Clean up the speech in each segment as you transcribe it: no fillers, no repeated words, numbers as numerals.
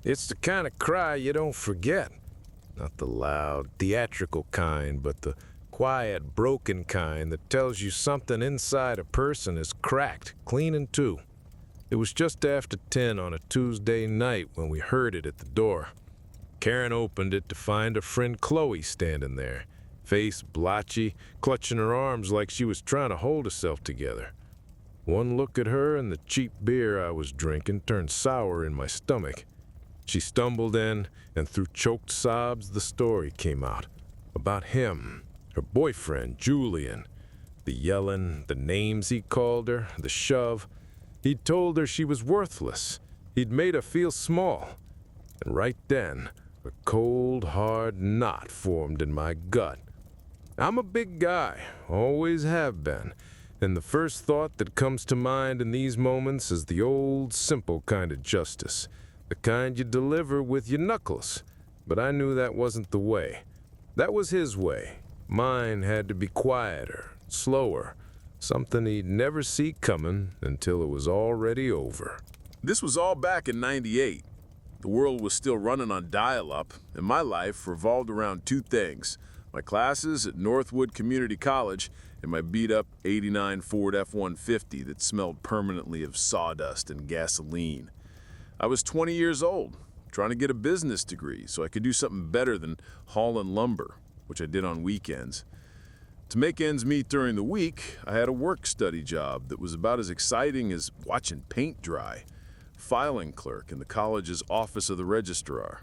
It's the kind of cry you don't forget. Not the loud, theatrical kind, but the quiet, broken kind that tells you something inside a person is cracked, clean in two. It was just after 10 on a Tuesday night when we heard it at the door. Karen opened it to find her friend Chloe standing there, face blotchy, clutching her arms like she was trying to hold herself together. One look at her and the cheap beer I was drinking turned sour in my stomach. She stumbled in, and through choked sobs the story came out. About him, her boyfriend, Julian. The yelling, the names he called her, the shove. He'd told her she was worthless. He'd made her feel small. And right then, a cold, hard knot formed in my gut. I'm a big guy, always have been, and the first thought that comes to mind in these moments is the old, simple kind of justice, the kind you deliver with your knuckles. But I knew that wasn't the way. That was his way. Mine had to be quieter, slower, something he'd never see coming until it was already over. This was all back in '98. The world was still running on dial-up, and my life revolved around two things: my classes at Northwood Community College and my beat-up '89 Ford F-150 that smelled permanently of sawdust and gasoline. I was 20 years old, trying to get a business degree so I could do something better than hauling lumber, which I did on weekends. To make ends meet during the week, I had a work-study job that was about as exciting as watching paint dry. Filing clerk in the college's office of the registrar.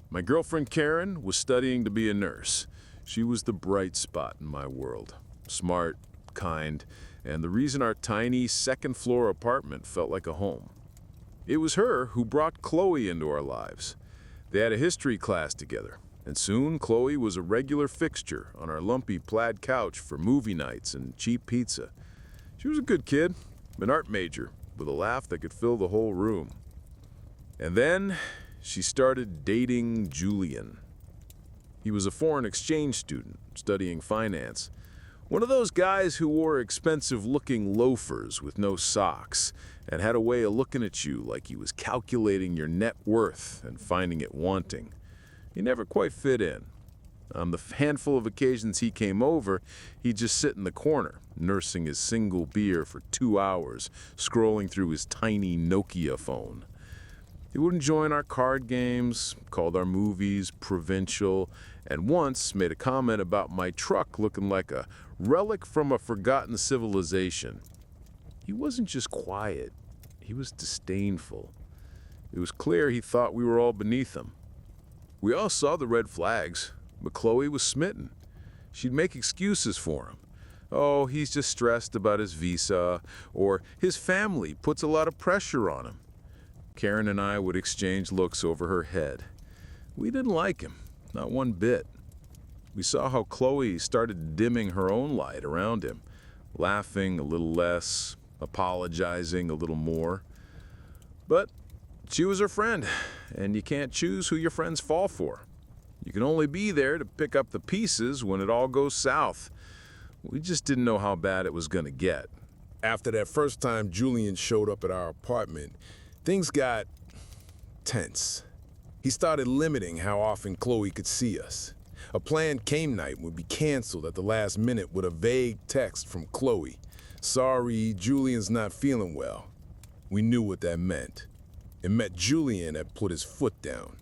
My girlfriend Karen was studying to be a nurse. She was the bright spot in my world. Smart, kind, and the reason our tiny second-floor apartment felt like a home. It was her who brought Chloe into our lives. They had a history class together, and soon Chloe was a regular fixture on our lumpy plaid couch for movie nights and cheap pizza. She was a good kid, an art major, with a laugh that could fill the whole room. And then she started dating Julian. He was a foreign exchange student studying finance. One of those guys who wore expensive-looking loafers with no socks and had a way of looking at you like he was calculating your net worth and finding it wanting. He never quite fit in. On the handful of occasions he came over, he'd just sit in the corner, nursing his single beer for 2 hours, scrolling through his tiny Nokia phone. He wouldn't join our card games, called our movies provincial, and once made a comment about my truck looking like a relic from a forgotten civilization. He wasn't just quiet, he was disdainful. It was clear he thought we were all beneath him. We all saw the red flags, but Chloe was smitten. She'd make excuses for him. Oh, he's just stressed about his visa, or his family puts a lot of pressure on him. Karen and I would exchange looks over her head. We didn't like him, not one bit. We saw how Chloe started dimming her own light around him, laughing a little less, apologizing a little more. But she was her friend, and you can't choose who your friends fall for. You can only be there to pick up the pieces when it all goes south. We just didn't know how bad it was going to get. After that first time Julian showed up at our apartment, things got tense. He started limiting how often Chloe could see us. A planned game night would be canceled at the last minute with a vague text from Chloe. Sorry, Julian's not feeling well. We knew what that meant. It meant Julian had put his foot down.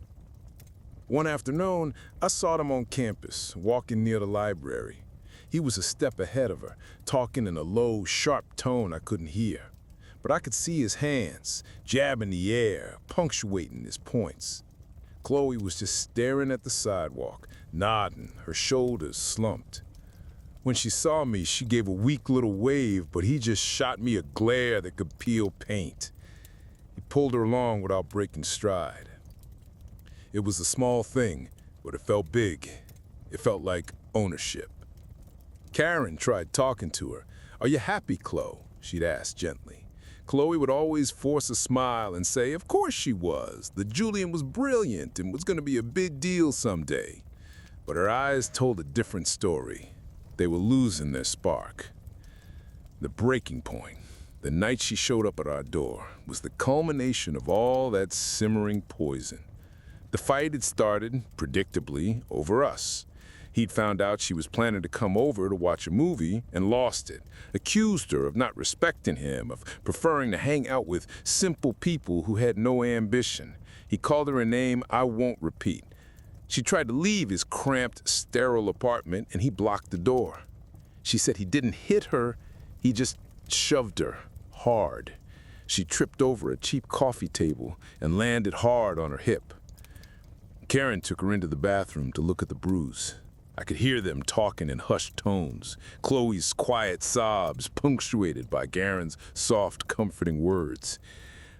One afternoon, I saw him on campus, walking near the library. He was a step ahead of her, talking in a low, sharp tone I couldn't hear. But I could see his hands, jabbing the air, punctuating his points. Chloe was just staring at the sidewalk, nodding, her shoulders slumped. When she saw me, she gave a weak little wave, but he just shot me a glare that could peel paint. He pulled her along without breaking stride. It was a small thing, but it felt big. It felt like ownership. Karen tried talking to her. "Are you happy, Chloe?" she'd ask gently. Chloe would always force a smile and say, of course she was. The Julian was brilliant and was going to be a big deal someday. But her eyes told a different story. They were losing their spark. The breaking point, The night she showed up at our door was the culmination of all that simmering poison. The fight had started, predictably, over us. He'd found out she was planning to come over to watch a movie and lost it. Accused her of not respecting him, of preferring to hang out with simple people who had no ambition. He called her a name I won't repeat. She tried to leave his cramped, sterile apartment, and he blocked the door. She said he didn't hit her, he just shoved her hard. She tripped over a cheap coffee table and landed hard on her hip. Karen took her into the bathroom to look at the bruise. I could hear them talking in hushed tones, Chloe's quiet sobs punctuated by Karen's soft, comforting words.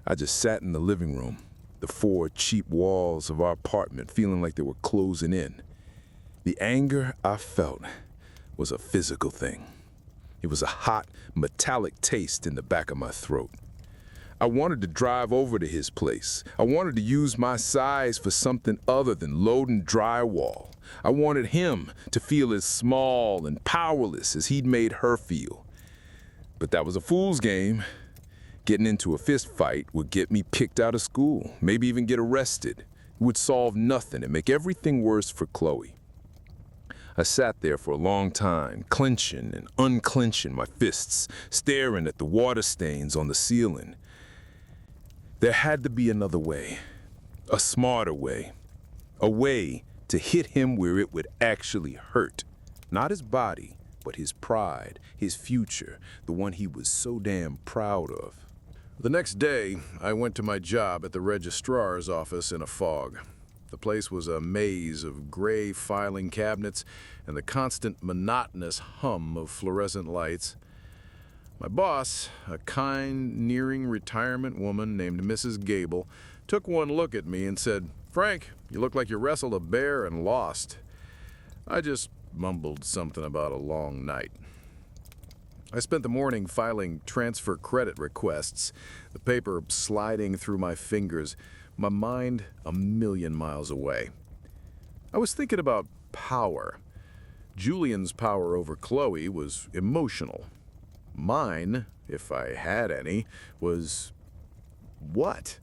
I just sat in the living room, the four cheap walls of our apartment feeling like they were closing in. The anger I felt was a physical thing. It was a hot, metallic taste in the back of my throat. I wanted to drive over to his place. I wanted to use my size for something other than loading drywall. I wanted him to feel as small and powerless as he'd made her feel. But that was a fool's game. Getting into a fist fight would get me kicked out of school, maybe even get arrested. It would solve nothing and make everything worse for Chloe. I sat there for a long time, clenching and unclenching my fists, staring at the water stains on the ceiling. There had to be another way, a smarter way, a way to hit him where it would actually hurt. Not his body, but his pride, his future, the one he was so damn proud of. The next day, I went to my job at the registrar's office in a fog. The place was a maze of gray filing cabinets and the constant monotonous hum of fluorescent lights. My boss, a kind, nearing retirement woman named Mrs. Gable, took one look at me and said, "Frank, you look like you wrestled a bear and lost." I just mumbled something about a long night. I spent the morning filing transfer credit requests, the paper sliding through my fingers, my mind a million miles away. I was thinking about power. Julian's power over Chloe was emotional. Mine, if I had any, was what?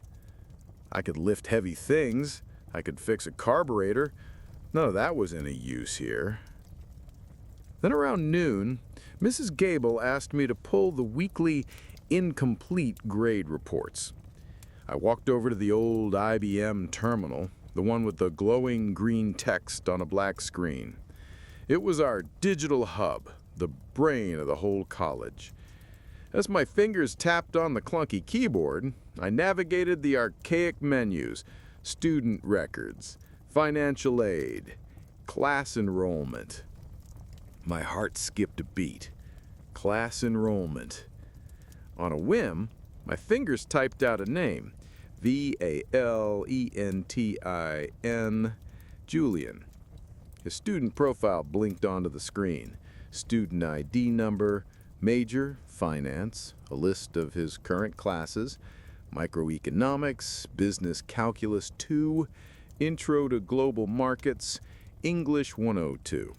I could lift heavy things. I could fix a carburetor. None of that was any use here. Then around noon, Mrs. Gable asked me to pull the weekly incomplete grade reports. I walked over to the old IBM terminal, the one with the glowing green text on a black screen. It was our digital hub, the brain of the whole college. As my fingers tapped on the clunky keyboard, I navigated the archaic menus, student records, financial aid, class enrollment. My heart skipped a beat. Class enrollment. On a whim, my fingers typed out a name, Valentin, Julian. His student profile blinked onto the screen. Student ID number, major, finance, a list of his current classes, microeconomics, business calculus 2, intro to global markets, English 102.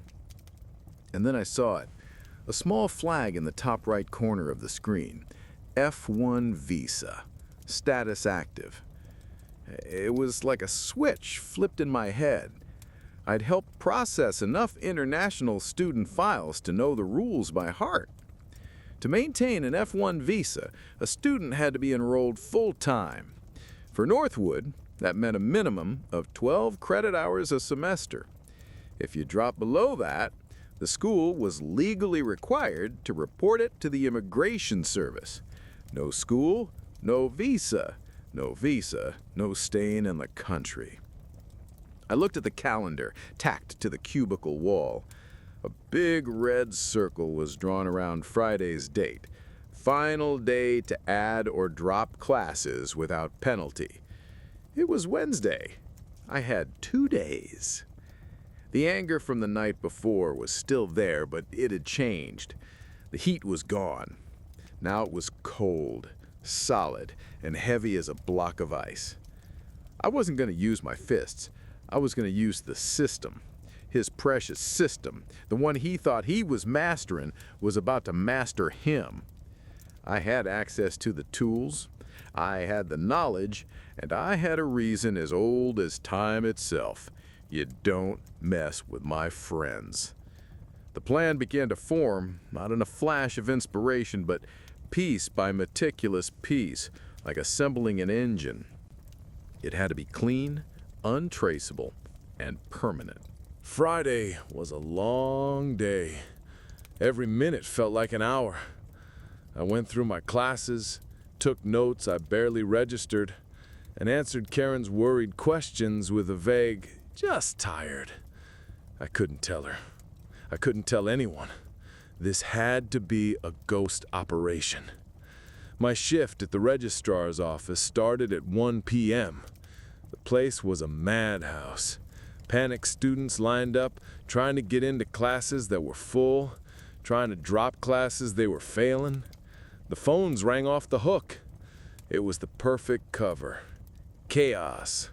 And then I saw it, a small flag in the top right corner of the screen, F1 visa, status active. It was like a switch flipped in my head. I'd helped process enough international student files to know the rules by heart. To maintain an F1 visa, a student had to be enrolled full-time. For Northwood, that meant a minimum of 12 credit hours a semester. If you dropped below that, the school was legally required to report it to the Immigration Service. No school, no visa. No visa, no staying in the country. I looked at the calendar, tacked to the cubicle wall. A big red circle was drawn around Friday's date. Final day to add or drop classes without penalty. It was Wednesday. I had 2 days. The anger from the night before was still there, but it had changed. The heat was gone. Now it was cold, solid, and heavy as a block of ice. I wasn't going to use my fists. I was going to use the system. His precious system, the one he thought he was mastering, was about to master him. I had access to the tools, I had the knowledge, and I had a reason as old as time itself. You don't mess with my friends. The plan began to form, not in a flash of inspiration, but piece by meticulous piece, like assembling an engine. It had to be clean, untraceable, and permanent. Friday was a long day. Every minute felt like an hour. I went through my classes, took notes I barely registered, and answered Karen's worried questions with a vague, "just tired." I couldn't tell her. I couldn't tell anyone. This had to be a ghost operation. My shift at the registrar's office started at 1 p.m. The place was a madhouse. Panicked students lined up, trying to get into classes that were full, trying to drop classes they were failing. The phones rang off the hook. It was the perfect cover. Chaos.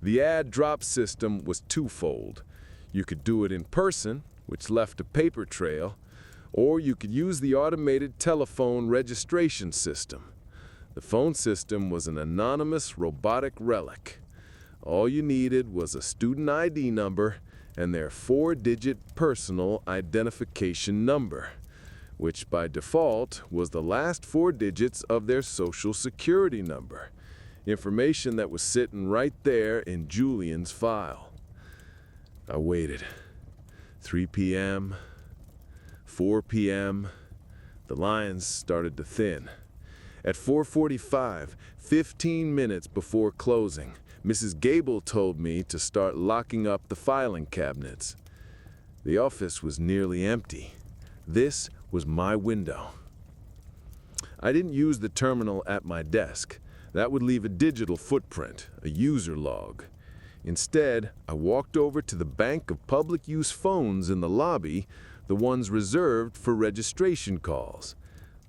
The ad drop system was twofold. You could do it in person, which left a paper trail, or you could use the automated telephone registration system. The phone system was an anonymous robotic relic. All you needed was a student ID number and their 4-digit personal identification number, which by default was the last 4 digits of their social security number, information that was sitting right there in Julian's file. I waited. 3 p.m., 4 p.m., the lines started to thin. At 4:45, 15 minutes before closing, Mrs. Gable told me to start locking up the filing cabinets. The office was nearly empty. This was my window. I didn't use the terminal at my desk. That would leave a digital footprint, a user log. Instead, I walked over to the bank of public use phones in the lobby, the ones reserved for registration calls.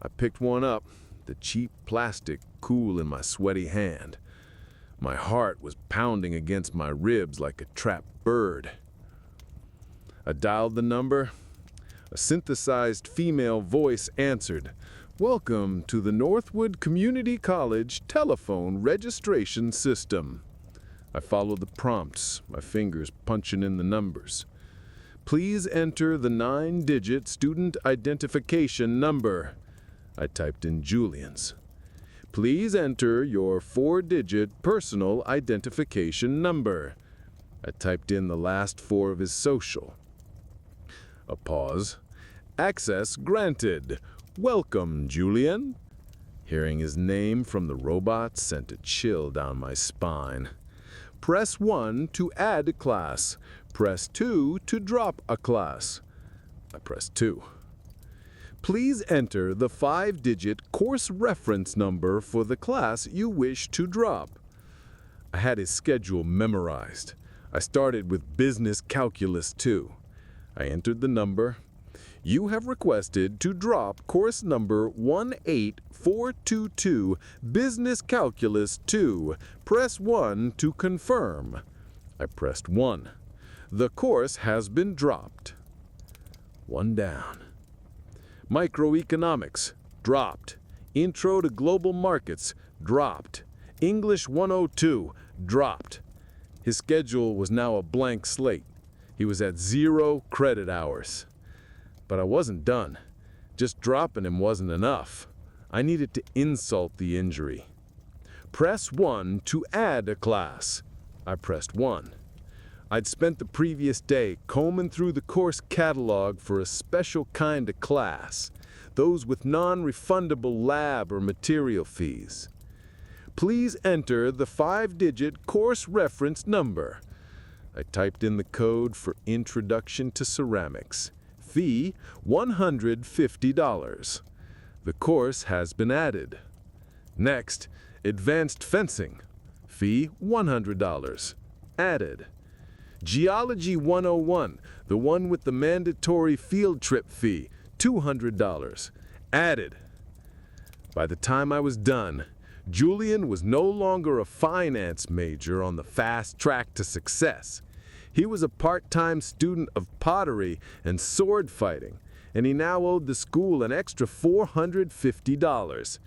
I picked one up, the cheap plastic cool in my sweaty hand. My heart was pounding against my ribs like a trapped bird. I dialed the number. A synthesized female voice answered, "Welcome to the Northwood Community College telephone registration system." I followed the prompts, my fingers punching in the numbers. "Please enter the 9-digit student identification number." I typed in Julian's. "Please enter your 4-digit personal identification number." I typed in the last 4 of his social. A pause. "Access granted. Welcome, Julian." Hearing his name from the robot sent a chill down my spine. "Press 1 to add a class. Press 2 to drop a class." I pressed 2. "Please enter the 5-digit course reference number for the class you wish to drop." I had his schedule memorized. I started with Business Calculus 2. I entered the number. "You have requested to drop course number 18422, Business Calculus 2. Press 1 to confirm." I pressed 1. "The course has been dropped." 1 down. Microeconomics, dropped. Intro to Global Markets, dropped. English 102, dropped. His schedule was now a blank slate. He was at 0 credit hours. But I wasn't done. Just dropping him wasn't enough. I needed to insult the injury. "Press 1 to add a class." I pressed 1. I'd spent the previous day combing through the course catalog for a special kind of class, those with non-refundable lab or material fees. "Please enter the 5-digit course reference number." I typed in the code for Introduction to Ceramics. Fee, $150. The course has been added. Next, Advanced Fencing. Fee, $100. Added. Geology 101, the one with the mandatory field trip fee, $200. Added. By the time I was done, Julian was no longer a finance major on the fast track to success. He was a part-time student of pottery and sword fighting, and he now owed the school an extra $450,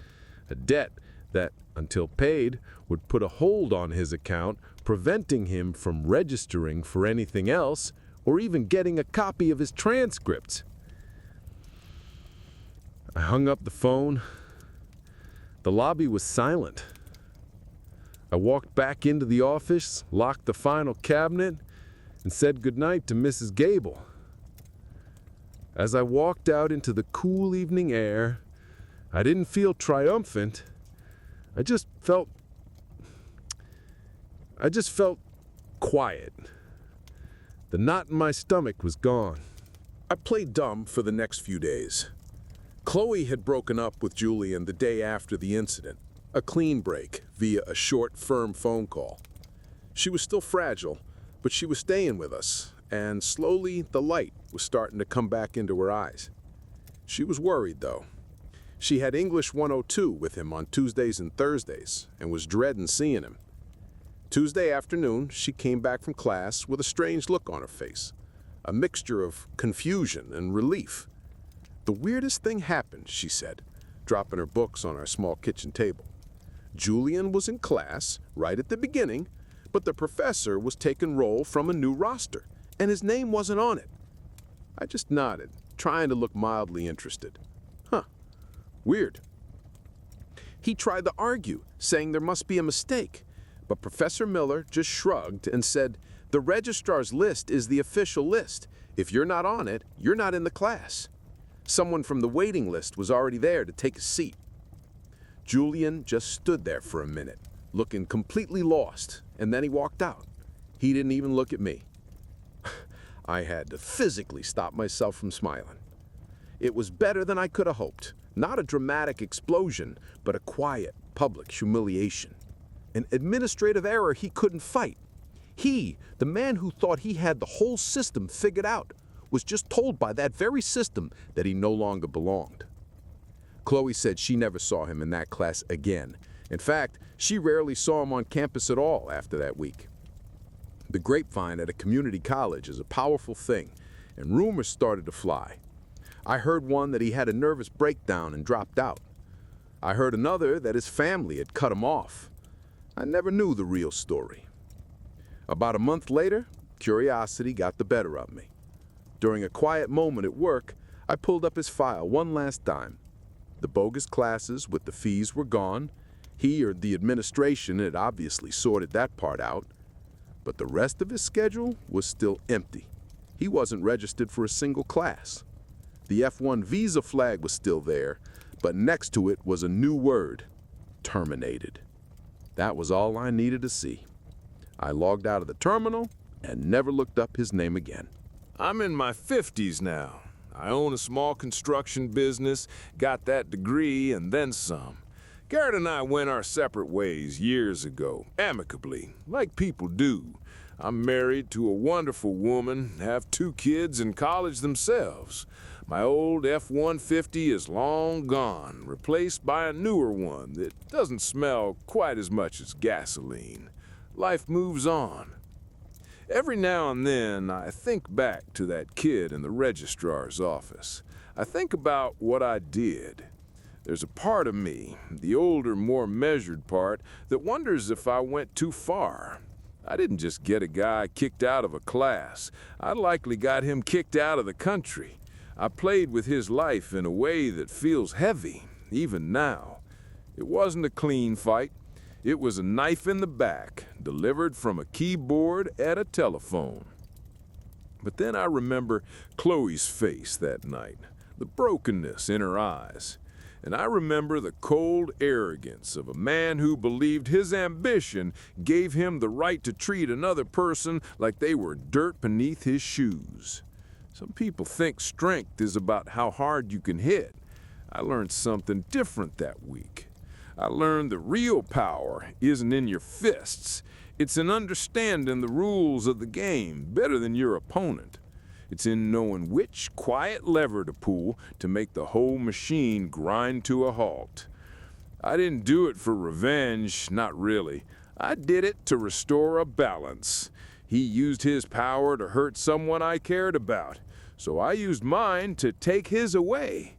a debt that, until paid, would put a hold on his account, preventing him from registering for anything else or even getting a copy of his transcripts. I hung up the phone. The lobby was silent. I walked back into the office, locked the final cabinet, and said goodnight to Mrs. Gable. As I walked out into the cool evening air, I didn't feel triumphant. I just felt quiet. The knot in my stomach was gone. I played dumb for the next few days. Chloe had broken up with Julian the day after the incident, a clean break via a short, firm phone call. She was still fragile, but she was staying with us, and slowly the light was starting to come back into her eyes. She was worried, though. She had English 102 with him on Tuesdays and Thursdays and was dreading seeing him. Tuesday afternoon, she came back from class with a strange look on her face, a mixture of confusion and relief. The weirdest thing happened, she said, dropping her books on our small kitchen table. Julian was in class right at the beginning, but the professor was taking roll from a new roster, and his name wasn't on it. I just nodded, trying to look mildly interested. Huh, weird. He tried to argue, saying there must be a mistake, but Professor Miller just shrugged and said, "The registrar's list is the official list. If you're not on it, you're not in the class." Someone from the waiting list was already there to take a seat. Julian just stood there for a minute, looking completely lost, and then he walked out. He didn't even look at me. I had to physically stop myself from smiling. It was better than I could have hoped. Not a dramatic explosion, but a quiet, public humiliation. An administrative error he couldn't fight. He, the man who thought he had the whole system figured out, was just told by that very system that he no longer belonged. Chloe said she never saw him in that class again. In fact, she rarely saw him on campus at all after that week. The grapevine at a community college is a powerful thing, and rumors started to fly. I heard one that he had a nervous breakdown and dropped out. I heard another that his family had cut him off. I never knew the real story. About a month later, curiosity got the better of me. During a quiet moment at work, I pulled up his file one last time. The bogus classes with the fees were gone. He or the administration had obviously sorted that part out. But the rest of his schedule was still empty. He wasn't registered for a single class. The F1 visa flag was still there, but next to it was a new word: terminated. That was all I needed to see. I logged out of the terminal and never looked up his name again. I'm in my 50s now. I own a small construction business, got that degree, and then some. Garrett and I went our separate ways years ago, amicably, like people do. I'm married to a wonderful woman, have 2 kids in college themselves. My old F-150 is long gone, replaced by a newer one that doesn't smell quite as much as gasoline. Life moves on. Every now and then, I think back to that kid in the registrar's office. I think about what I did. There's a part of me, the older, more measured part, that wonders if I went too far. I didn't just get a guy kicked out of a class. I likely got him kicked out of the country. I played with his life in a way that feels heavy, even now. It wasn't a clean fight. It was a knife in the back, delivered from a keyboard at a telephone. But then I remember Chloe's face that night, the brokenness in her eyes. And I remember the cold arrogance of a man who believed his ambition gave him the right to treat another person like they were dirt beneath his shoes. Some people think strength is about how hard you can hit. I learned something different that week. I learned the real power isn't in your fists. It's in understanding the rules of the game better than your opponent. It's in knowing which quiet lever to pull to make the whole machine grind to a halt. I didn't do it for revenge, not really. I did it to restore a balance. He used his power to hurt someone I cared about. so I used mine to take his away.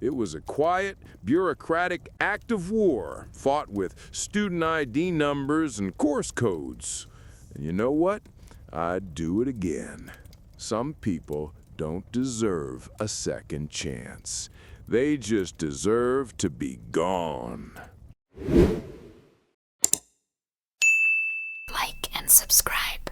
It was a quiet, bureaucratic act of war, fought with student ID numbers and course codes. And you know what? I'd do it again. Some people don't deserve a second chance. They just deserve to be gone. Like and subscribe.